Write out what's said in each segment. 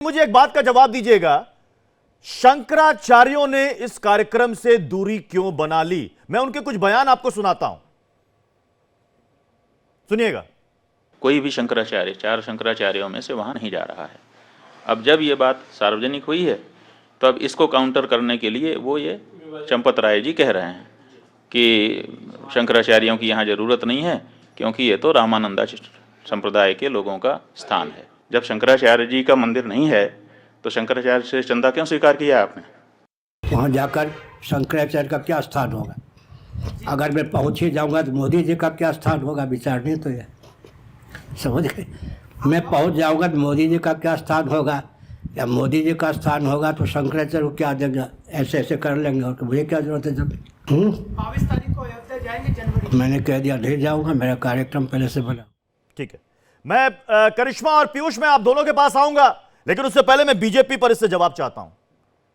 मुझे एक बात का जवाब दीजिएगा, शंकराचार्यों ने इस कार्यक्रम से दूरी क्यों बना ली? मैं उनके कुछ बयान आपको सुनाता हूं, सुनिएगा। कोई भी शंकराचार्य 4 शंकराचार्यों में से वहां नहीं जा रहा है। अब जब ये बात सार्वजनिक हुई है तो अब इसको काउंटर करने के लिए वो ये चंपत राय जी कह रहे हैं कि शंकराचार्यों की यहाँ जरूरत नहीं है क्योंकि ये तो रामानंदा संप्रदाय के लोगों का स्थान है। जब शंकराचार्य जी का मंदिर नहीं है तो शंकराचार्य से चंदा क्यों स्वीकार किया आपने? वहाँ जाकर शंकराचार्य का क्या स्थान होगा? अगर मैं पहुँच ही जाऊँगा तो मोदी जी का क्या स्थान होगा? विचारने तो ये समझ गए। मैं पहुँच जाऊँगा तो मोदी जी का क्या स्थान होगा, या मोदी जी का स्थान होगा तो शंकराचार्य को क्या देंगे? ऐसे ऐसे कर लेंगे और मुझे क्या जरूरत है? जब 22 तारीख को अयोध्या जाएंगे जनवरी, मैंने कह दिया नहीं जाऊँगा, मेरा कार्यक्रम पहले से बना। ठीक है, मैं करिश्मा और पीयूष में आप दोनों के पास आऊंगा, लेकिन उससे पहले मैं बीजेपी पर इससे जवाब चाहता हूं।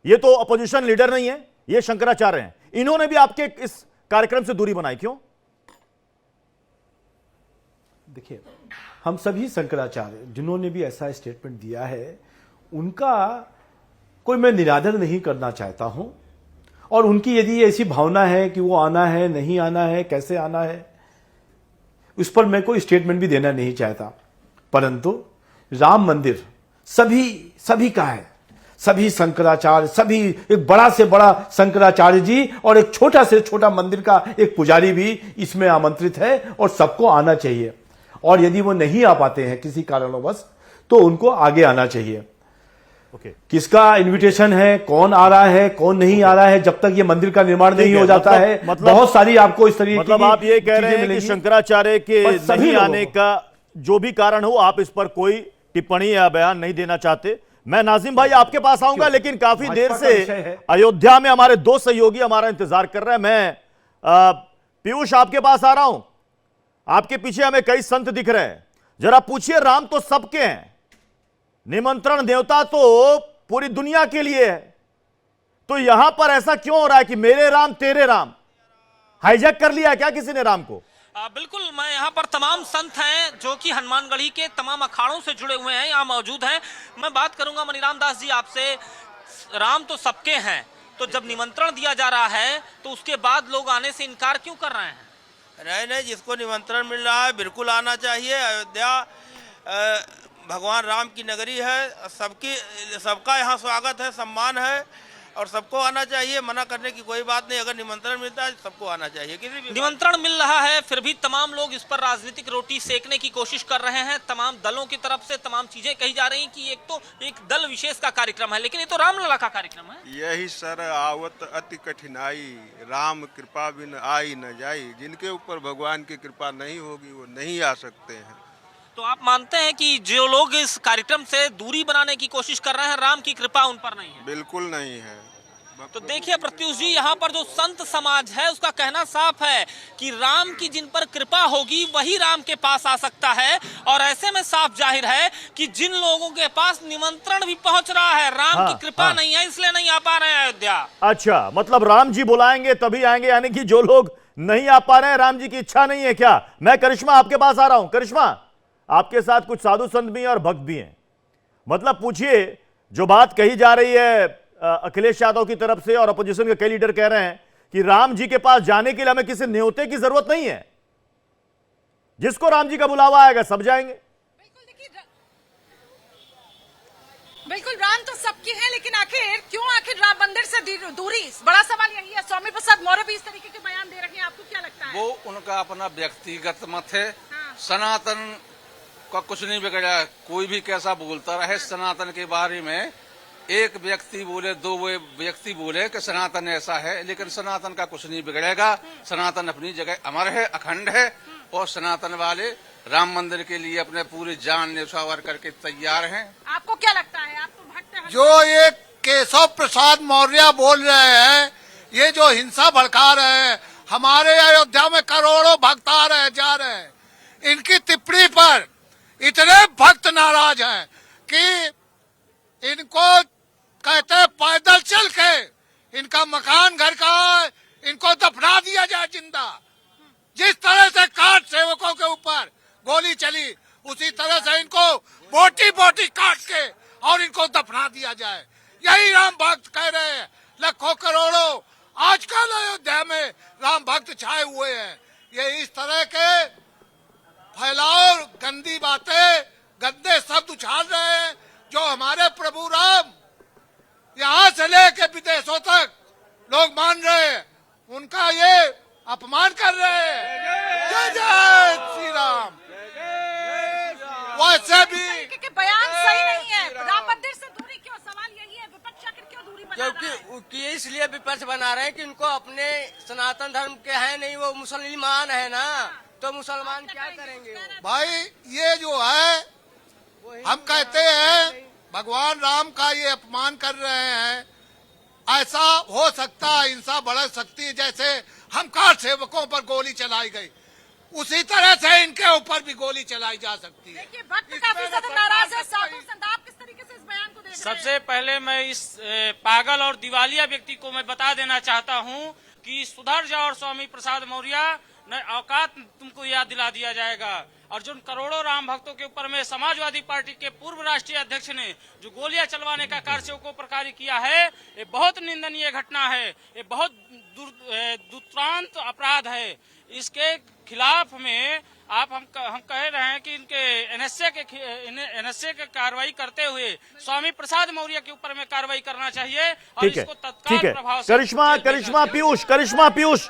ये तो अपोजिशन लीडर नहीं है, ये शंकराचार्य हैं। इन्होंने भी आपके इस कार्यक्रम से दूरी बनाई, क्यों? देखिए, हम सभी शंकराचार्य जिन्होंने भी ऐसा स्टेटमेंट दिया है, उनका कोई मैं निरादर नहीं करना चाहता हूं, और उनकी यदि ऐसी भावना है कि वो आना है, नहीं आना है, कैसे आना है, उस पर मैं कोई स्टेटमेंट भी देना नहीं चाहता। परंतु राम मंदिर सभी का है, सभी शंकराचार्य, सभी एक बड़ा से बड़ा शंकराचार्य जी और एक छोटा से छोटा मंदिर का एक पुजारी भी इसमें आमंत्रित है और सबको आना चाहिए। और यदि वो नहीं आ पाते हैं किसी कारणवश तो उनको आगे आना चाहिए। किसका इनविटेशन है, कौन आ रहा है, कौन नहीं आ रहा है, जब तक ये मंदिर का निर्माण नहीं हो जाता है, बहुत सारी आपको इस तरीके मतलब आप ये कह रहे हैं कि शंकराचार्य के नहीं आने का जो भी कारण हो, आप इस पर कोई टिप्पणी या बयान नहीं देना चाहते। मैं नाजिम भाई आपके पास आऊंगा, लेकिन काफी देर से अयोध्या में हमारे दो सहयोगी हमारा इंतजार कर रहे हैं। मैं पीयूष आपके पास आ रहा हूं, आपके पीछे हमें कई संत दिख रहे हैं। जरा पूछिए, राम तो सबके हैं, निमंत्रण देवता तो पूरी दुनिया के लिए है, तो यहां पर ऐसा क्यों हो रहा है कि मेरे राम तेरे राम? हाईजैक कर लिया है क्या किसी ने राम को? बिल्कुल, मैं यहाँ पर तमाम संत हैं जो कि हनुमानगढ़ी के तमाम अखाड़ों से जुड़े हुए हैं, यहाँ मौजूद हैं। मैं बात करूंगा मनीराम दास जी आपसे। राम तो सबके हैं, तो जब निमंत्रण दिया जा रहा है तो उसके बाद लोग आने से इनकार क्यों कर रहे हैं? नहीं, जिसको निमंत्रण मिल रहा है बिल्कुल आना चाहिए। अयोध्या भगवान राम की नगरी है, सबका यहाँ स्वागत है, सम्मान है और सबको आना चाहिए। मना करने की कोई बात नहीं। अगर निमंत्रण मिलता है सबको आना चाहिए। किसी भी निमंत्रण मिल रहा है फिर भी तमाम लोग इस पर राजनीतिक रोटी सेकने की कोशिश कर रहे हैं। तमाम दलों की तरफ से तमाम चीजें कही जा रही कि एक तो एक दल विशेष का कार्यक्रम है, लेकिन ये तो रामलला का कार्यक्रम है। यही सर आवत अति कठिनाई, राम कृपा बिन आई न जाई। जिनके ऊपर भगवान की कृपा नहीं होगी वो नहीं आ सकते हैं। तो आप मानते हैं कि जो लोग इस कार्यक्रम से दूरी बनाने की कोशिश कर रहे हैं, राम की कृपा उन पर नहीं है? बिल्कुल नहीं है। तो देखिए प्रत्युष जी, यहाँ पर जो संत समाज है उसका कहना साफ है कि राम की जिन पर कृपा होगी वही राम के पास आ सकता है, और ऐसे में साफ जाहिर है कि जिन लोगों के पास निमंत्रण भी पहुंच रहा है, राम की कृपा नहीं है, इसलिए नहीं आ पा रहे हैं अयोध्या। अच्छा, मतलब राम जी बुलाएंगे तभी आएंगे, यानी कि जो लोग नहीं आ पा रहे हैं राम जी की इच्छा नहीं है क्या? मैं करिश्मा आपके पास आ रहा हूं। करिश्मा, आपके साथ कुछ साधु संत भी हैं और भक्त भी हैं, मतलब पूछिए, जो बात कही जा रही है अखिलेश यादव की तरफ से और अपोजिशन के कई लीडर कह रहे हैं कि राम जी के पास जाने के लिए हमें किसी न्योते की जरूरत नहीं है, जिसको राम जी का बुलावा आएगा सब जाएंगे। बिल्कुल, राम तो सबके हैं, लेकिन आखिर राम मंदिर से दूरी, बड़ा सवाल यही है। स्वामी प्रसाद मौर्य भी इस तरीके के बयान दे रहे हैं, आपको क्या लगता है? वो उनका अपना व्यक्तिगत मत है। सनातन का कुछ नहीं बिगड़ा, कोई भी कैसा बोलता रहे। सनातन के बारे में एक व्यक्ति बोले, दो व्यक्ति बोले कि सनातन ऐसा है, लेकिन सनातन का कुछ नहीं बिगड़ेगा। सनातन अपनी जगह अमर है, अखंड है, और सनातन वाले राम मंदिर के लिए अपने पूरी जान न्यौछावर करके तैयार हैं। आपको क्या लगता है? आप तो भक्त हैं। जो ये केशव प्रसाद मौर्य बोल रहे हैं, ये जो हिंसा भड़का रहे हैं, हमारे अयोध्या में करोड़ों भक्त आ रहे जा रहे हैं, इनकी टिप्पणी पर इतने भक्त नाराज हैं कि इनको कहते हैं पैदल चल के इनका मकान घर का इनको दफना दिया जाए जिंदा। जिस तरह से काट सेवकों के ऊपर गोली चली, उसी तरह से इनको बोटी बोटी काट के और इनको दफना दिया जाए। यही राम भक्त कह रहे हैं। लाखों करोड़ों आजकल अयोध्या में राम भक्त छाए हुए हैं। ये इस तरह के फैलाव, गंदी बातें, गंदे शब्द उछाल रहे हैं जो हमारे प्रभु राम यहाँ से लेके विदेशों तक लोग मान रहे हैं, उनका ये अपमान कर रहे हैं। जय जय श्री राम। वैसे भी के बयान सही नहीं है। राम मंदिर से दूरी क्यों? सवाल यही है, विपक्ष आखिर क्यों दूरी बना रहा है? क्योंकि इसलिए विपक्ष बना रहे हैं कि उनको अपने सनातन धर्म के हैं नहीं, वो मुसलमान है ना, तो मुसलमान क्या करेंगे? भाई ये जो है, हम कहते हैं भगवान राम का ये अपमान कर रहे हैं। ऐसा हो सकता है हिंसा बढ़ सकती है, जैसे हम कार सेवकों पर गोली चलाई गई, उसी तरह से इनके ऊपर भी गोली चलाई जा सकती है। देखिए वक्त काफी ज्यादा नाराज है। साधु संत, आप किस तरीके से इस बयान को देख रहे हैं? सबसे पहले मैं इस पागल और दिवालिया व्यक्ति को मैं बता देना चाहता हूं कि सुधर जाओ और स्वामी प्रसाद मौर्य न औकात तुमको याद दिला दिया जाएगा। और जो करोड़ों राम भक्तों के ऊपर में समाजवादी पार्टी के पूर्व राष्ट्रीय अध्यक्ष ने जो गोलियां चलवाने का कारसेवकों पर कार्य किया है, ये बहुत निंदनीय घटना है, ये बहुत दुर्दांत अपराध है। इसके खिलाफ में हम कह रहे हैं कि इनके एनएसए के कार्रवाई करते हुए स्वामी प्रसाद मौर्य के ऊपर में कार्रवाई करना चाहिए और इसको तत्काल प्रभाव से करिश्मा पीयूष